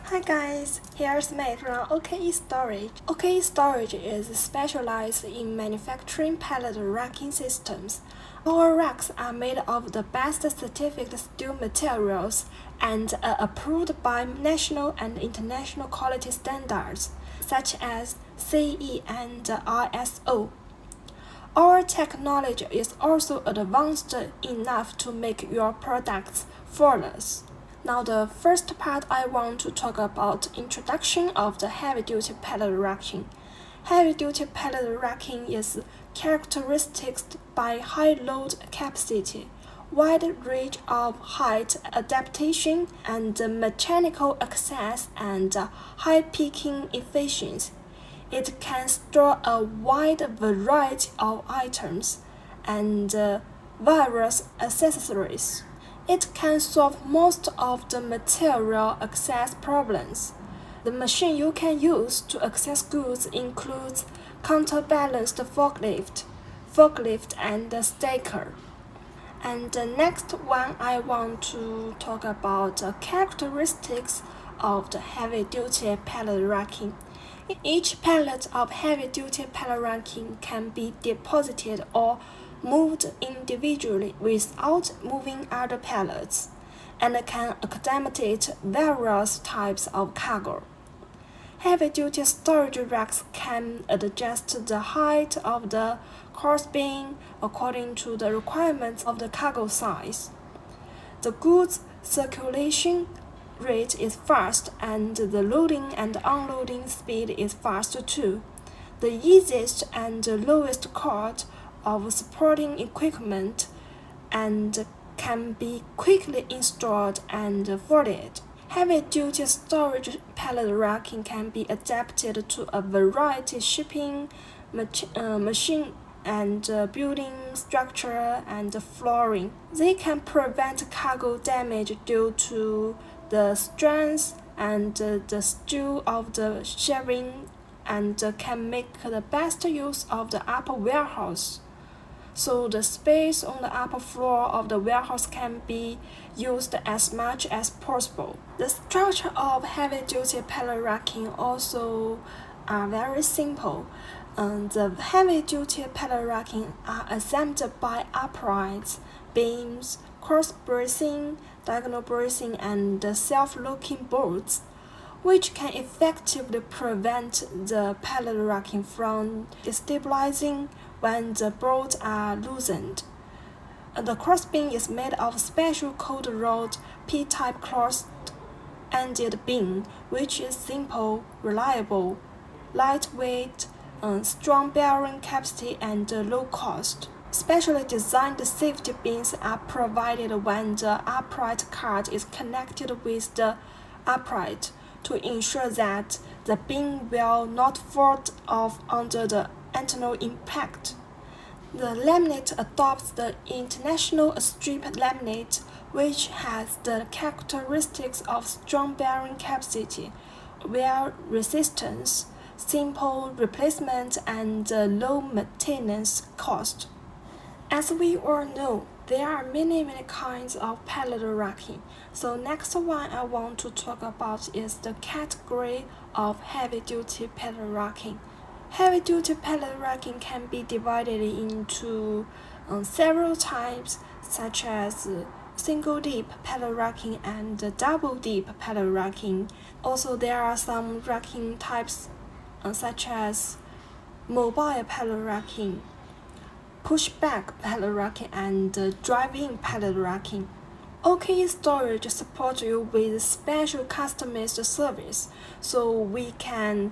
Hi guys, here's May from OKE Storage. OKE Storage is specialized in manufacturing pallet racking systems. Our racks are made of the best certified steel materials and are approved by national and international quality standards, such as CE and ISO. Our technology is also advanced enough to make your products flawless. Now the first part I want to talk about introduction of the heavy-duty pallet racking. Heavy-duty pallet racking is characterized by high load capacity, wide range of height adaptation, and mechanical access and high picking efficiency. It can store a wide variety of items and various accessories. It can solve most of the material access problems. The machine you can use to access goods includes counterbalanced forklift and stacker. And the next one I want to talk about the characteristics of the heavy-duty pallet racking. Each pallet of heavy-duty pallet racking can be deposited or moved individually without moving other pallets, and can accommodate various types of cargo. Heavy-duty storage racks can adjust the height of the crossbeam according to the requirements of the cargo size. The goods circulation rate is fast and the loading and unloading speed is fast too. The easiest and lowest cost of supporting equipment and can be quickly installed and folded. Heavy-duty storage pallet racking can be adapted to a variety shipping, machine and building structure and flooring. They can prevent cargo damage due to the strength and the steel of the shelving and can make the best use of the upper warehouse. So the space on the upper floor of the warehouse can be used as much as possible. The structure of heavy-duty pallet racking also are very simple. The heavy-duty pallet racking are assembled by uprights, beams, cross bracing, diagonal bracing, and self-locking bolts, which can effectively prevent the pallet racking from destabilizing when the bolts are loosened. The crossbeam is made of special cold-rolled P-type cross-ended beam, which is simple, reliable, lightweight, strong bearing capacity, and low cost. Specially designed safety beams are provided when the upright card is connected with the upright to ensure that the beam will not fall off under the internal impact. The laminate adopts the International Strip Laminate, which has the characteristics of strong bearing capacity, wear resistance, simple replacement, and low maintenance cost. As we all know, there are many kinds of pallet racking. So next one I want to talk about is the category of heavy-duty pallet racking. Heavy-duty pallet racking can be divided into several types, such as single deep pallet racking and double deep pallet racking. Also, there are some racking types such as mobile pallet racking, pushback pallet racking, and drive-in pallet racking. OKE Storage supports you with special customized service, so we can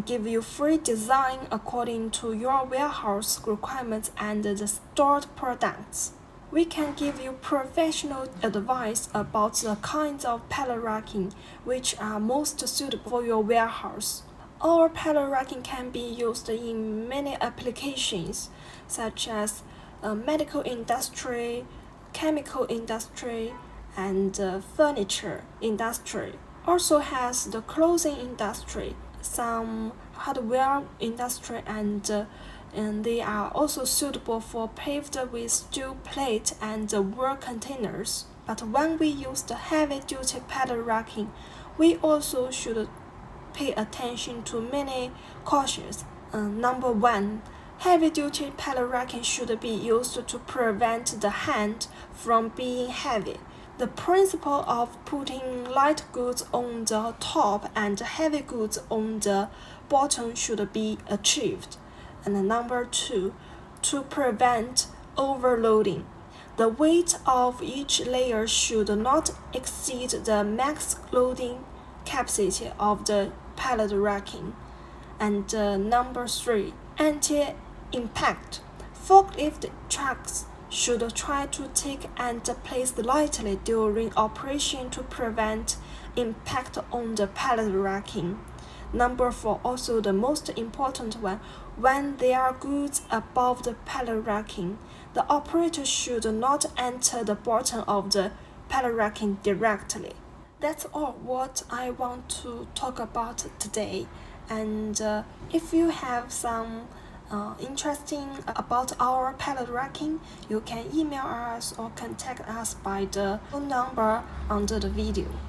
give you free design according to your warehouse requirements and the stored products. We can give you professional advice about the kinds of pallet racking which are most suitable for your warehouse. Our pallet racking can be used in many applications, such as medical industry, chemical industry, and furniture industry. Also has the clothing industry, some hardware industry, and they are also suitable for paved with steel plate and wall containers. But when we use the heavy-duty pallet racking, We also should pay attention to many cautions. Number 1. Heavy-duty pallet racking should be used to prevent the hand from being heavy. The principle of putting light goods on the top and heavy goods on the bottom should be achieved. And number 2, to prevent overloading. The weight of each layer should not exceed the max loading capacity of the pallet racking. And number 3, anti-impact. Forklift trucks should try to take and place lightly during operation to prevent impact on the pallet racking. Number 4, also the most important one, when there are goods above the pallet racking, the operator should not enter the bottom of the pallet racking directly. That's all what I want to talk about today. And if you have some interesting about our pallet racking, you can email us or contact us by the phone number under the video.